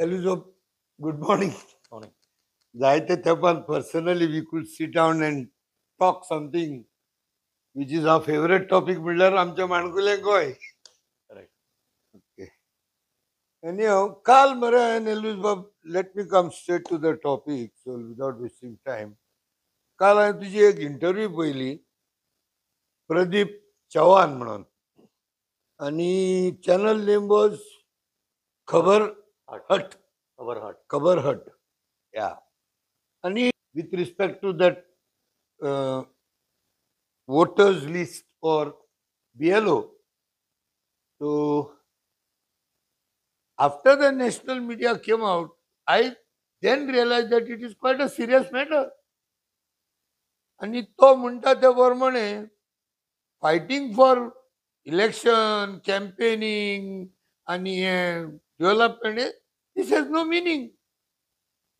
Eluzo, good morning. Morning. जायते तेपान personally we could sit down and talk something which is our favorite topic म्हणल्यार आमच्या माणकुले गोय. Right. Okay. Anyhow, काल मरे and Eluzo, let me come straight to the topic so without wasting time. काल हांवें तुजी एक इंटरव्यू पयली प्रदीप चव्हाण म्हणून आणि चॅनल नेम वॉज खबर हट. Cover hut. Yeah. And with respect to that voters list for BLO, so after the national media came out, I then realized that it is quite a serious matter. आणि तो म्हणटा त्या प्रमाणे fighting for election campaigning आणि development this has no meaning.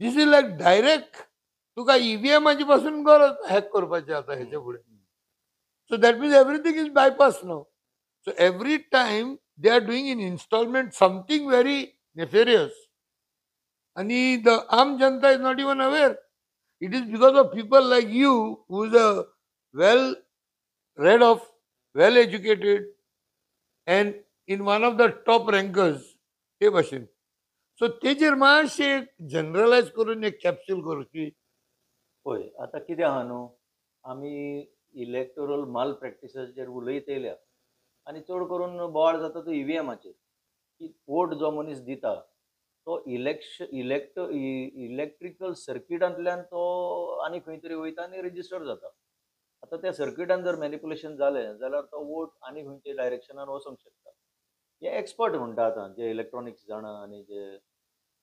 This is like direct तुका ईव्हीएमाची पासून गरज हॅक करपाची आता ह्याच्या पुढे. So that means everything is bypassed now. So every time they are doing in installment something very nefarious. And the Aam Janta is not even aware. It is because of people like you who is a well read of, well educated and in one of the top rankers. ते भाशेन. So तेजेर मातशें एक जनरलायज करून एक capsule करूची. होय आता कितें आहा न्हू आमी इलेक्टोरल माल प्रॅक्टिसाचेर उलयत येयल्या आनी चड करून बोवाळ जाता तो ईव्हीएमाचेर की वोट जो मनीस दिता तो इलेक्ट्रिकल सर्किटांतल्यान तो आनी खंय तरी वयता आनी रेजिस्टर जाता. आतां त्या सर्किटान जर मॅनिपुलेशन जालें जाल्यार तो वोट आनी खंयच्या डायरेक्शनान वचूंक शकता. हे एक्सपर्ट म्हणटा आतां जे इलेक्ट्रॉनिक्स जाणा आनी जे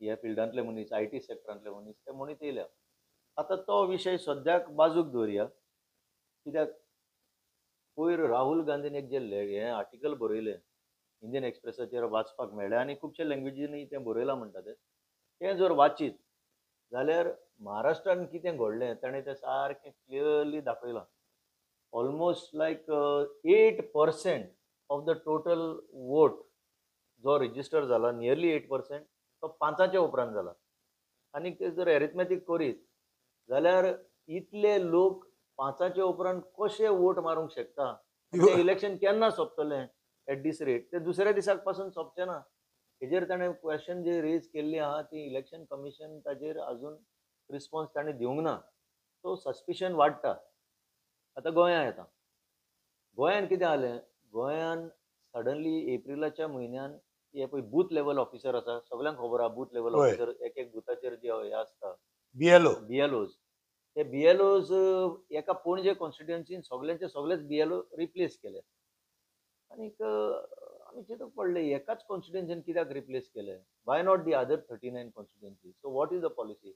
ह्या फिल्डांतले मनीस IT सॅक्टरांतले मनीस ते म्हणीत येयल्या. आता तो विषय सद्याक बाजूक दवरया कित्याक पयर राहुल गांधीन एक जे हे आर्टिकल बरयलें इंडियन एक्सप्रेसाचेर वाचपाक मेळ्ळें आनी खुबशे लँग्वेजींनी तें बरयलां म्हणटा तें जर वाचीत जाल्यार महाराष्ट्रान कितें घडलें ताणें तें सारकें क्लियरली दाखयलां. Almost like 8% of the total vote जो रजिस्टर जाला नियरली 8% तो 5च्या उपरांत जाला. आनी जर एरिथमॅटीक करीत जाल्यार इतले लोक 5च्या उपरांत कशे वोट मारूंक शकता. ते इलेक्शन केन्ना सोंपतलें एट दीस रेट ते दुसऱ्या दिसाक पासून सोंपचें ना. हेजेर ताणें क्वेश्चन जे रेज केल्ली आहा ती इलेक्शन कमिशन ताजेर अजून रिस्पॉन्स ताणें दिवंक ना. सो सस्पिशन वाडटा. आतां गोंयां येता. गोंयान कितें जालें गोंयान सडनली एप्रिलाच्या म्हयन्यान हे पळय बूथ लेवल ऑफिसर आसा सगळ्यांक खबर आहा बूथ लेवल ऑफिसर एक बुथाचेर जे हे आसता BLOs ते BLOs एका पणजे कॉन्स्टिट्युएन्सीन सगळेच BLO रिप्लेस केले. आनीक आमी चिंतूंक पडलें एकाच कॉन्स्टिट्युएन्सीन कित्याक रिप्लेस केले why not the other 39 constituency. So what is the policy.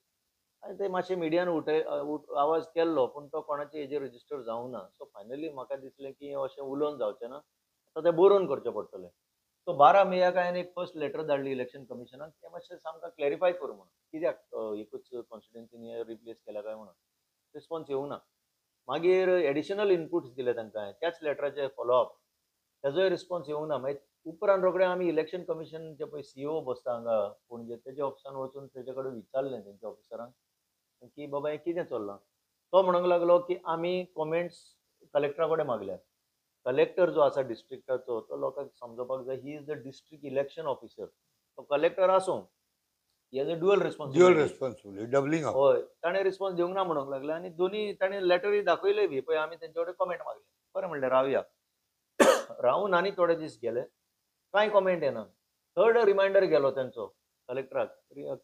आनी ते मातशें मिडियान आवाज केल्लो पूण तो कोणाचे हेजेर रजिस्टर जावंक ना. सो फायनली म्हाका दिसलें की अशें उलोवन जावचें ना आतां तें बरोवन करचें पडटलें. सो 12 मेक हांवें एक फर्स्ट लेटर धाडली इलेक्शन कमिशनाक तें मातशें सामका क्लॅरिफाय कर म्हणून कित्याक एकूच कॉन्स्टिट्युएन्सीन रिप्लेस केल्या काय म्हणून. रिस्पॉन्स येवंक ना. मागीर एडिशनल इनपुट्स दिले तांकां त्याच लेटराचे फॉलोअप तेजोय रिस्पॉन्स येवंक ना. मागीर उपरांत रोखडें आमी इलेक्शन कमिशन जे पळय CEO बसता हांगा पणजे तेज्या ऑफिसान वचून तेजे कडेन विचारलें तेंच्या ऑफिसरांक की बाबा हें कितें चल्लां. तो म्हणूंक लागलो की आमी कॉमेंट्स कलेक्टरा कडेन मागल्यात. कलेक्टर जो आसा डिस्ट्रिक्टाचो तो लोकांक समजोवपाक जाय he is the district election officer. तो कलेक्टर आसूं he is a dual responsibility doubling. हय ताणें रिस्पॉन्स दिवंक ना म्हणूंक लागले आनी दोनी ताणें लेटरूय दाखयले बी पळय आमी तेंचे कडेन कमेंट मागले. बरें म्हणलें रावया. रावून आनी थोडे दीस गेले कांय कमेंट येना. थर्ड रिमायंडर गेलो तेंचो कलेक्टराक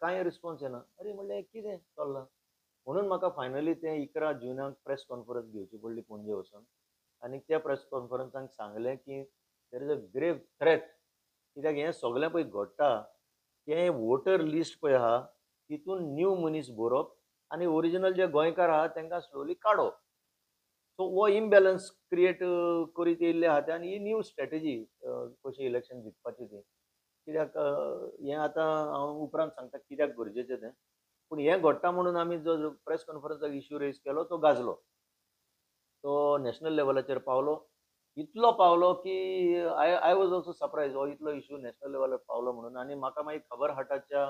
कांय रिस्पॉन्स येना. अरे म्हणलें कितें चल्लां म्हणून म्हाका फायनली तें 11 जुनाक प्रेस कॉन्फरन्स घेवची पडली पणजे वचून. आनी त्या प्रेस कॉन्फरन्साक सांगलें की there is a grave threat कित्याक हें सगळें पळय घडटा तें वोटर लिस्ट पळय आहा तितून न्यू मनीस बरोवप आनी ओरिजिनल जे गोंयकार आहा तांकां स्लोली काडप. सो हो इम्बॅलन्स क्रिएट करीत येयल्ले आहा ते आनी ही न्यू स्ट्रॅटेजी कशी इलेक्शन जिखपाची ती. कित्याक हें आतां हांव उपरांत सांगता कित्याक गरजेचें तें. पूण हें घडटा म्हणून आमी जो प्रेस कॉन्फरन्साक इश्यू रेज केलो तो गाजलो. तो नॅशनल लेवलाचेर पावलो. इतलो पावलो की आय वॉज ऑल्सो सरप्रायज हो इतलो इश्यू नॅशनल लेवलार पावलो म्हणून. आनी म्हाका मागीर खबर हटाच्या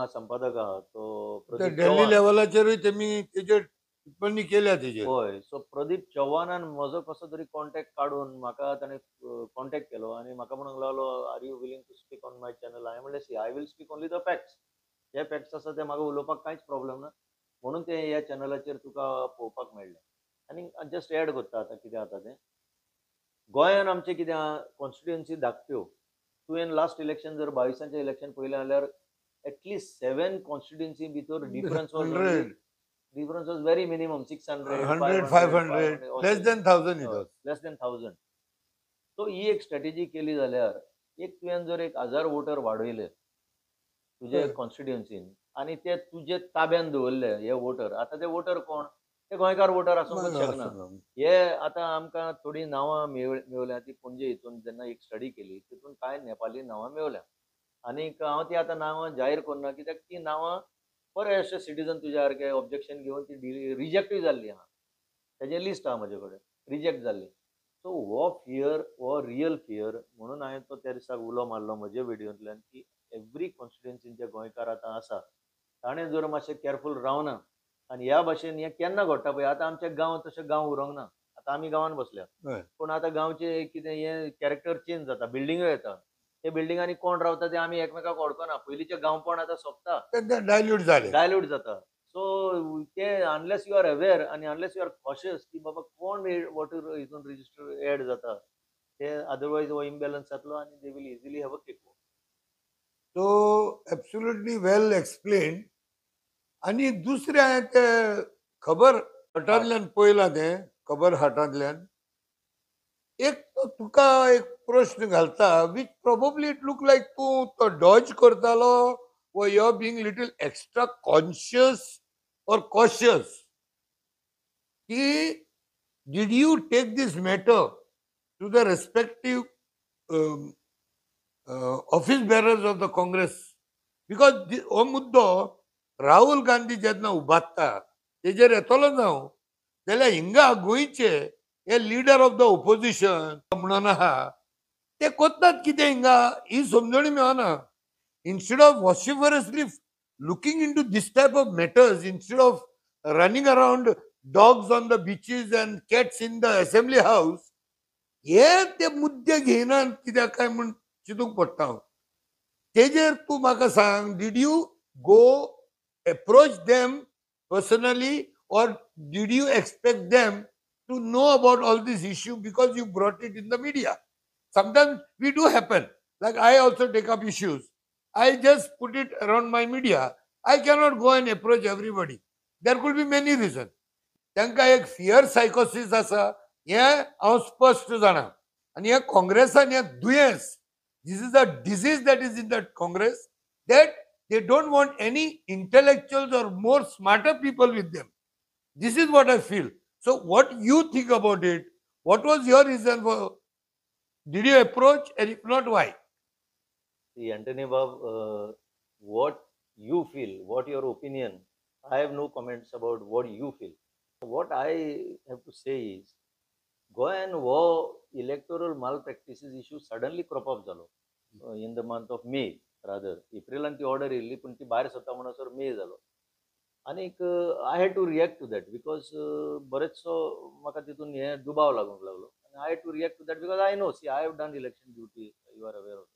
संपादक आहा तो त्या प्रदीप दिल्ली चव्हाण. लेवलाचेरूय तेमी तेजेर टिप्पणी केल्या तेजेर. होय. सो प्रदीप चव्हाणान म्हजो कसो तरी कॉन्टॅक्ट काडून म्हाका ताणें कॉन्टॅक्ट केलो आनी म्हाका म्हणूंक लागलो, "are you willing to speak on my channel?" हांवें म्हणलें, "see, I will speak only the facts. जे फॅक्ट्स आसा ते म्हाका उलोवपाक कांयच प्रॉब्लेम ना. म्हणून ते ह्या चॅनलाचेर तुका पळोवपाक मेळ्ळें." आनी जस्ट एड करता आतां कितें जाता तें. गोंयान आमचें कितें आहा, कॉन्स्टिट्युएन्सी धाकट्यो. तुवें लास्ट इलेक्शन जर 22चे इलेक्शन पळयलें जाल्यार एटलीस्ट 7 कॉन्स्टिट्युएन्सी भितर difference was only 100, difference was very minimum 600, 100, 500, 500, 500 less than 1000 it was. less than 1000. So ही एक स्ट्रॅटेजी केली जाल्यार एक तुवें जर 1000 वोटर वाडयले तुजे हय. कॉन्स्टिट्युएन्सीन आनी ते तुजे ताब्यान दवरले हे वोटर, आतां ते वोटर कोण? ते गोंयकार वोटर आसूंकच शकना. हे आतां आमकां थोडी नांवां मेवल्या ती पणजे हितून जेन्ना एक स्टडी केली तितून कांय नेपाली नांवां मेवल्या. आनीक हांव ती आतां नांवां जाहीर करना कित्याक ती नांवां बरेचशे सिटीजन तुज्या सारके ऑब्जेक्शन घेवन ती रिजेक्टूय जाल्ली आहा. तेजें लिस्ट आहा म्हजे कडेन, रिजेक्ट जाल्ली. सो हो फियर, हो रियल फियर म्हणून हांवें तो त्या दिसाक उलो मारलो म्हजे व्हिडियोंतल्यान की एवरी कॉन्स्टिट्युएन्सीन जे गोंयकार आतां आसा ताणें जर मातशें केअरफूल रावना आनी ह्या भाशेन हें केन्ना घडटा पळय, आतां आमचे गांव तशे गांव उरोंक ना. आतां आमी गांवांत बसल्या. हय. पूण आतां गांवचे कितें हें कॅरेक्टर चेंज जाता, बिल्डिंग्यो येता. ते बिल्डिंगांनी कोण रावता ते आमी एकमेकाक वळखना. पयलींचें गांवपण आतां सोंपता. ते डायल्यूट जाले. डायल्यूट जाता. सो ते अनलेस यू आर अवेअर आनी अनलेस यू आर कॉशियस की बाबा कोण वोटर हितून रजिस्टर एड जाता, ते अदरवायज हो इम्बॅलन्स जातलो आनी they will easily have a kick. So absolutely well explain. आनी दुसरें हांवें ते खबर हटांतल्यान पळयलां तें खबर हटांतल्यान. एक तुका एक प्रश्न घालता which probably it look like तूं तो डॉज करतालो वा you are being little extra conscious or cautious की did you take this matter to the respective office bearers of the Congress? Because हो मुद्दो राहुल गांधी जेन्ना उबारता तेजेर येतलो जावं जाल्यार हिंगा गोंयचे हे लीडर ऑफ द ओपोजिशन म्हणून आहा ते कोत्तात कितें हिंगा ही समजणी मेळना. Instead of vociferously looking into this type of matters, instead of running around dogs on the beaches and cats in the assembly house, हे ते मुद्दे घेयनात कित्याक काय म्हूण चिंतूंक पडटा हांव. तेजेर तूं म्हाका सांग, did you go approach them personally or did you expect them to know about all this issue because you brought it in the media? Sometimes we do happen. Like I also take up issues. I just put it around my media. I cannot go and approach everybody. There could be many reasons. तांकां एक fear सायकोसीस आसा हें हांव स्पश्ट जाणा. आनी हे काँग्रेसान हें दुयेंस, this is a disease that is in that Congress, that they don't want any intellectuals or more smarter people with them. This is what I feel. So what you think about it? What was your reason for, did you approach, and if not, why? See, Anthony Bob, what you feel, what your opinion, I have no comments about what you feel. What I have to say is, Goan wo electoral malpractices issue suddenly crop up zalo in the month of May, rather. April and the order येयल्ली पूण ती भायर सरता म्हणसर मे जालो. आनीक I had to react to that because बरेचसो म्हाका तितून हे दुबाव लागूंक लागलो. I had to react to that because I know, see, I have done election duty, you are aware of.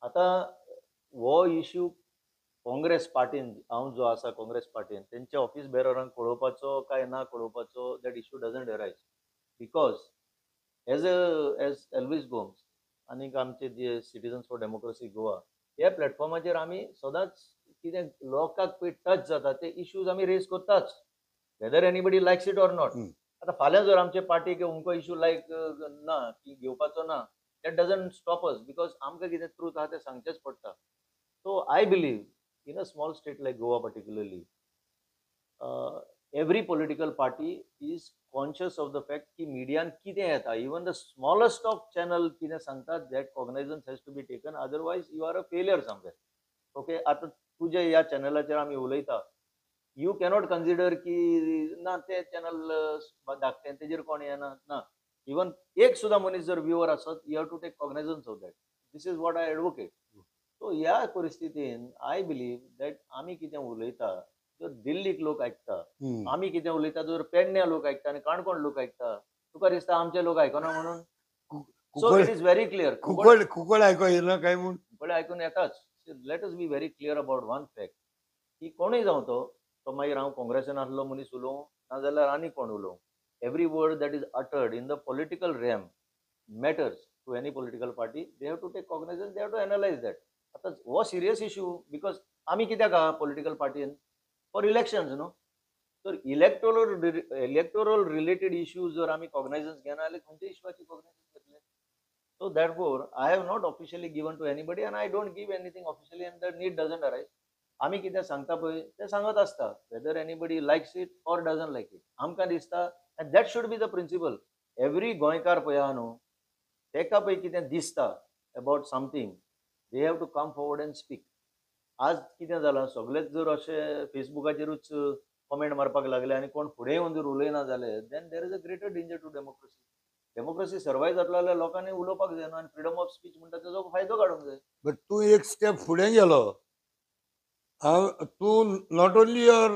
आतां हो इश्यू काँग्रेस पार्टीन, हांव जो आसा काँग्रेस पार्टीन, तेंच्या ऑफिस बेररांक कळोवपाचो काय ना कळोवपाचो, that issue doesn't arise. Because as Elvis Gomes आनीक आमचे जे सिटीजन्स फॉर डेमोक्रेसी गोवा ह्या प्लॅटफॉर्माचेर आमी सदांच कितें लोकांक पळय टच जाता ते इश्यूज आमी रेज करताच, whether anybody likes it or not. आतां फाल्यां जर आमचे पार्टीक अमको इश्यू लायक ना की घेवपाचो ना, that doesn't stop us, because आमकां कितें ट्रूथ आहा तें सांगचेंच पडटा. So I believe in a small state like Goa particularly, every political party is conscious of the fact ki median kide yeta, even the smallest of channel kide sangtat, that cognizance has to be taken, otherwise you are a failure somewhere. Okay, आता तुझे या चॅनलाचेर आमी उलयता, you cannot consider की ना ते channel धाकटें तेजेर कोण येना ना. इवन एक सुद्दां मनीस जर व्ह्युअर आसत, you have to take cognizance of that. This is what I advocate. So ह्या परिस्थितीन आय बिलीव दॅट आमी कितें उलयता जर दिल्लीक लोक ऐकता, हम्म. आमी कितें उलयता जर पेडण्या लोक ऐकता आनी काणकोण लोक ऐकता, तुका दिसता आमचे लोक आयकना म्हणून? सो कुकळ इट इज व्हेरी क्लियर. कुकळ कुकळ ऐकू येना काय म्हूण फुडें आयकून येताच. Let us be very clear about one fact की कोणूय जावं तो मागीर हांव काँग्रेसीन आसलो मनीस उलोवं नाजाल्यार आनी कोण उलोवं, every word that is uttered in the political realm matters to any political party. They have to take cognizance, they have to analyse that. आतां हो सिरियस इश्यू बिकॉज आमी कित्याक आहा पॉलिटिकल पार्टीन फॉर इलेक्शन्स न्हू. तर इलेक्टोरल रिलेटेड इश्यूज जर आमी cognisance घेना जाल्यार खंयच्या इश्यूची कॉग्निझन्स घेतले? So therefore, I have not officially given to anybody and I don't give anything officially and the need doesn't arise. आमी कितें सांगता पळय तें सांगत आसता, whether anybody likes it or doesn't like it. आमकां दिसता and that should be the principle. Every गोंयकार पळय आहा न्हू, तेका पळय कितें दिसता about something, they have to come forward and speak. आज कितें जालां, सगळेच जर अशें फेसबुकाचेरूच कमेंट मारपाक लागले आनी कोण फुडें येवन जर उलयना जाले, then there is a greater danger to democracy. Democracy survive जातलो जाल्यार लोकांनी उलोवपाक जाय न्हू आनी फ्रीडम ऑफ स्पीच म्हणटा तेजो फायदो काडूंक जाय. बट तूं एक स्टेप फुडें गेलो. तूं not only you're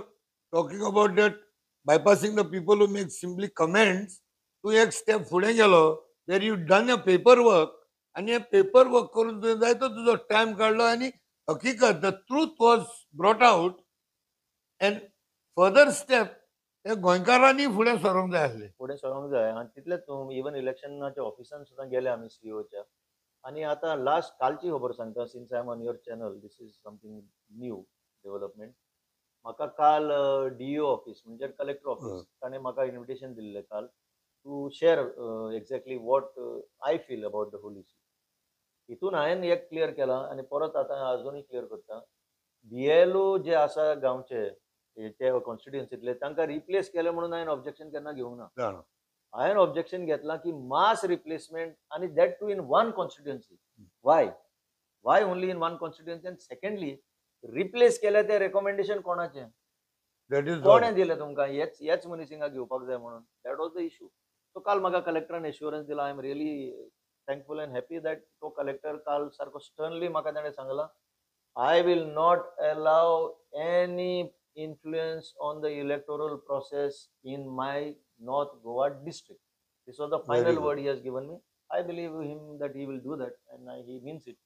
talking about that bypassing the people who make simply comments. तूं एक स्टेप फुडें गेलो वेर you done a paper work आनी हे पेपर वर्क करून तुवें जाय तो तुजो टायम काडलो आनी हकिकत the truth was brought out and further step हे गोंयकारांनी फुडें सरोंक जाय आसलें. फुडें सरोंक जाय आनी तितलेंच न्हू, इवन इलेक्शनाच्या ऑफिसान सुद्दां गेले आमी सीओच्या आनी आतां लास्ट कालची खबर सांगता, since I am on your channel, this is something new development. म्हाका काल डीओ ऑफिस म्हणजे कलेक्टर ऑफिस ताणें म्हाका इन्विटेशन दिल्लें काल to share exactly what I feel about the whole issue. हितून हांवें एक क्लियर केलां आनी परत आतां अजुनूय क्लियर करता. बीएलओ जे आसा गांवचे ते कॉन्स्टिट्युएन्सीतले तांकां रिप्लेस केले म्हणून हांवें ऑब्जेक्शन केन्ना घेवंक ना. हांवें ऑब्जेक्शन घेतलां की मास रिप्लेसमेंट आनी that too in one constituency. Why only in one constituency? आनी सेकंडली रिप्लेस केले ते रेकमेंडेशन कोणाचें? कोणें दिलें तुमकां? हेच मनीस हिंगा घेवपाक जाय म्हणून. That was the issue. So काल म्हाका कलेक्टरान एश्युरन्स दिला. I am really thankful and happy that तो कलेक्टर काल सारको स्टर्नली म्हाका ताणें सांगलां, I will not allow any influence on the electoral process in my North Goa district. This was the final word he has given me. I believe him that he will do that and he means it.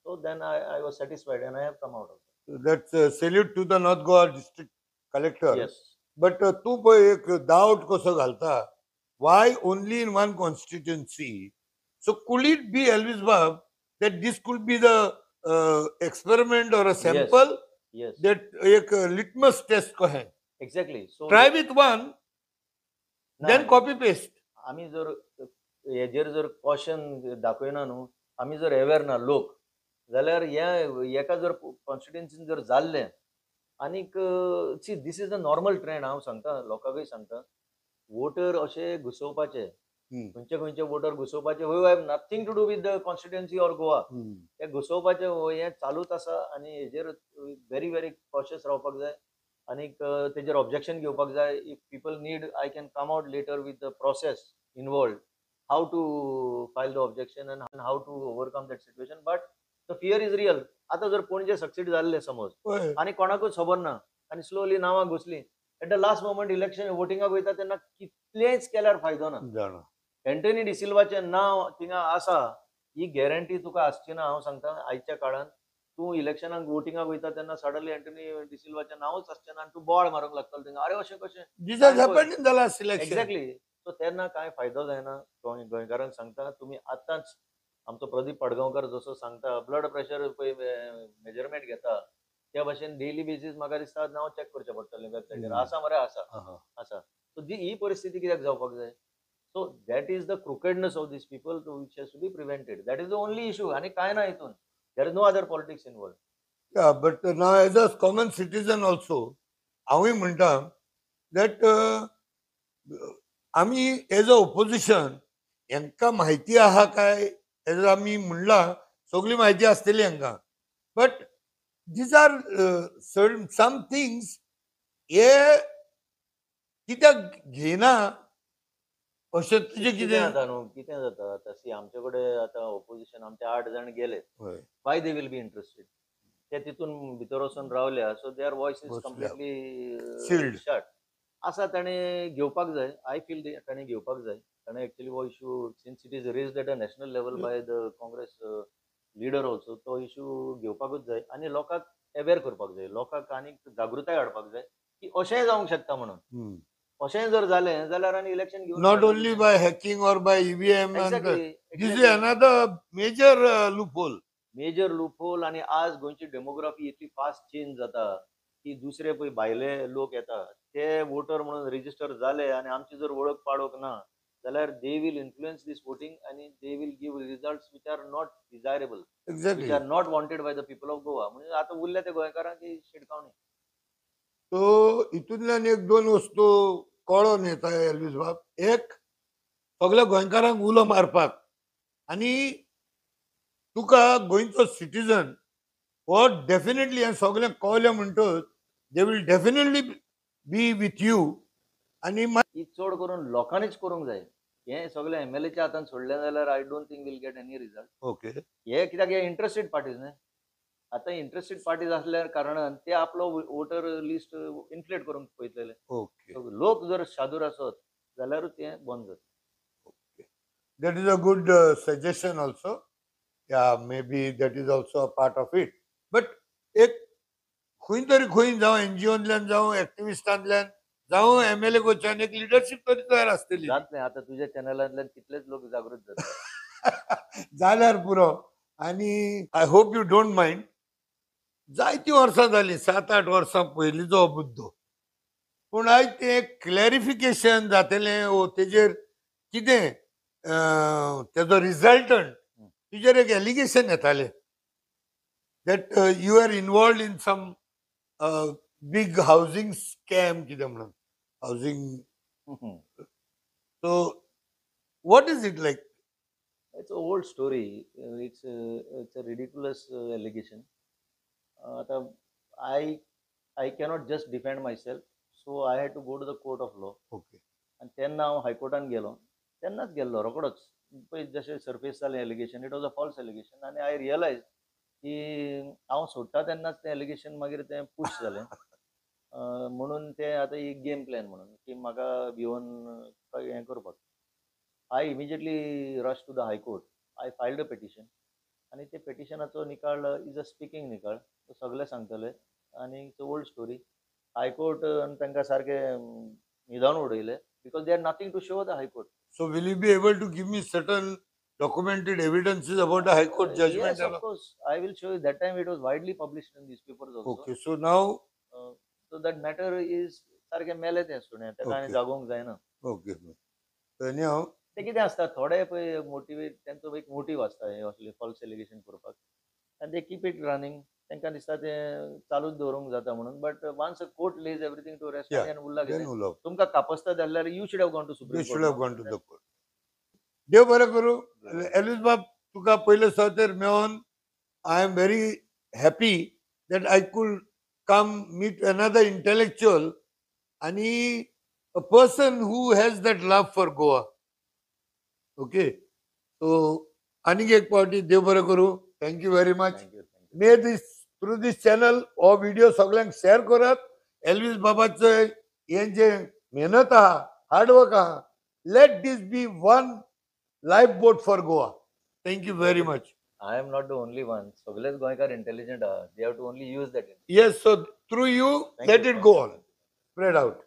So then I was satisfied and I have come out of it. That's salute to the North Goa district collector. Yes. But तू पळय एक doubt कसो घालता, why only in one constituency? So could it be, Elvisbab, that this could be the experiment or a sample? Yes. That एक litmus test को है. Exactly. So try with one, then copy paste. आम्ही जर हेजेर जर caution दाखयना न्हू, आम्ही जर अवेअर ना लोक जाल्यार एका जर कॉन्स्टिट्युएन्सीन जर जाल्लें आनीक see this is a normal trend. हांव सांगता लोकांकय सांगता, वोटर अशे घुसोवपाचे, खंयचे वोटर घुसोवपाचे, who have nothing to do with the constituency or Goa. ते घुसोवपाचे हे चालूच आसा आनी हेजेर व्हेरी व्हेरी कॉशियस रावपाक जाय आनीक तेजेर ऑब्जेक्शन घेवपाक जाय. If people need, I can come out later with the process involved, how to file the objection and how to overcome that situation. But the fear is real. आतां जर पणजे succeed जाल्ले समज आनी कोणाकूच खबर ना आनी स्लोली नांवां घुसलीं, at the last moment election वोटिंगाक वयता तेन्ना कितलेंच केल्यार फायदो ना. एंटनी डिसिल्वाचें नांव थिंगा आसा ही गॅरंटी तुका आसची ना. हांव सांगता आयच्या काळान तूं इलेक्शनाक वोटिंगाक वयता तेन्ना सडनली एंटनी डिसिल्वाचें नांवच आसचें ना आनी तूं बोवाळ मारूंक लागतलो थिंगा. अरे अशें कशें? एक्झॅक्टली. सो तेन्ना कांय फायदो जायना. गोंयकारांक सांगता, तुमी आतांच आमचो प्रदीप पाडगांवकर जसो सांगता ब्लड प्रेशर पळय मेजरमेंट घेता त्या भाशेन डेली बेसीस म्हाका दिसता नांव चॅक करचें पडटलें वेबसायटीर. आसा मरे आसा. सो ही परिस्थिती कित्याक जावपाक जाय? So that is the crookedness of these people which has to be prevented. That is the only issue. आणि काय ना हितून. There is no other politics involved. Yeah, but now as a common citizen also, हांवूय म्हणटा that आमी as a opposition हांकां म्हायती आहा काय, एज आमी म्हणला सगळी म्हायती आसतली हांकां. But these are some things हे कित्याक घेयना अशें तुजें कितें कितें जाता न्हू, कितें जाता आतां सी आमचे कडेन आतां ऑपोजिशन आमचे 8 जाण गेले. हय why they will be interested? ते तितून भितर वचून रावल्या, सो देअर वॉयस इज बसल्या कंप्लिटली सील्ड शट. आसा ताणें घेवपाक जाय. आय फील ताणें घेवपाक जाय. ताणें एक्चुअली हो issue since it is raised at a national level by the Congress leader also, तो इश्यू घेवपाकूच जाय आनी लोकांक अवेअर करपाक जाय. लोकांक आनीक जागृताय हाडपाक जाय की अशेंय जावंक शकता म्हणून. अशें जर जालें जाल्यार आनी इलेक्शन घेवन not only by hacking or by EVM and exactly this is another major loophole. Major loophole. आणि आज गोंयची डेमोग्राफी इतली फास्ट चेंज जाता की दुसरे पळय भायले लोक येतात ते वोटर म्हणून रेजिस्टर जाले आणि आमची जर वळख पाळख ना जाल्यार they will influence this voting आणि they will give results which are not desirable, which Exactly. Are not wanted by the people of Goa. म्हणजे आता उरल्या ते गोंयकारांक ही शिडकावणी. सो हितूंतल्यान एक दोन वस्तू कळोन येता एल्वीस बाब. एक, सगळ्या गोंयकारांक उलो मारपाक आनी तुका गोंयचो सिटीजन हो डेफिनेटली हें सगळें कळलें म्हणटच they will definitely be with you. आनी ही चड करून लोकांनीच करूंक जाय. हे सगळें MLAच्या हातान सोडलें जाल्यार I don't think will get any result. Okay हे कित्याक हे इंटरेस्टेड पार्टीज न्हय. आतां इंटरेस्टेड पार्टीज असल्या कारणान ते आपलो वोटर लिस्ट इन्फ्लेट करूंक पळयतले. ओके लोक जर शादूर आसत जाल्यारूच तें बंद जाता. that is a good suggestion also. Yeah, maybe that is also a part of it. But एक खंय तरी खंय जावं NGOतल्यान जावं एक्टिविस्टांतल्यान जावं MLA गोच्यान एक लिडरशीप तरी तयार आसतली. जात नाही. आता तुझ्या चॅनलांतल्यान कितलेच लोक जागृत जातात. जाल्यार पुरो. आनी I hope you don't mind, जायतीं वर्सां जालीं, 7-8 वर्सां पयलींचो हो मुद्दो. पूण आयज तें क्लॅरिफिकेशन जातलें वो तेजेर कितें तेजो रिजल्टंट तुजेर एक एलिगेशन येतालें that you are involved in some big housing scam कितें म्हणून housing. So what is it like? It's an old story. It's a ridiculous allegation. आता I cannot just defend myself, so I had to go to the court of law. Okay आणि तेन्ना हांव हायकोर्टान गेलो. तेन्नाच गेल्लो रोकडोच. पळय जशें सरफेस जालें allegation, it was a false allegation. आनी आय रियलायज की हांव सोडटा तेन्नाच तें एलिगेशन मागीर तें पुश जालें. म्हणून तें आतां एक गेम प्लॅन म्हणून की म्हाका भिवन हें करपाक. I immediately rushed to the High Court. I filed a petition. आणि ते पेटिशनाचो निकाल इज अ स्पीकिंग निकाल. तो सगळे सांगतले आणि it's a old story. High court तांकां सारके न्हिदावन उडयले because they are nothing to show the high court. So will you be able to give me certain documented evidences about the High Court judgment? Yes, of course. I will show you. That time it was widely published in newspapers also. Okay, so now, So that matter is सारके मेले तें सुणे. ताका आनी Okay. जागोवंक जायना. okay. So anyhow, ते कितें आसता थोडे पळय मोटिवेट तेंचो एक मोटीव आसता हे असले फॉल्स एलिगेशन करपाक. आनी दे कीप इट रनिंग. तांकां दिसता तें चालूच दवरूंक जाता म्हणून. But once a court lays everything to rest Yeah, आनी उरला then कितें. we'll have. तुमकां कापस्ता जाल्यार you should have gone to They supreme should have gone to court. the court. देव बरें करूं. एल्वीस बाब, तुका पयले सतर मेळोन I am very happy that I could come meet another intellectual आनी a person who has that love for Goa. Okay, so आनीक एक फावटी देव बरें करूं. Thank you very much. Thank you. May this through this channel हो व्हिडिओ सगळ्यांक शेअर करात. एल्वीस बाबाचं हें जे मेहनत आहा, हार्डवर्क आहा, let this be one life boat for Goa. Thank you very much. I am not the only one. सगळेच गोंयकार इंटेलिजंट आहात. They have to only use that. Yes, so through you let it go on, spread out.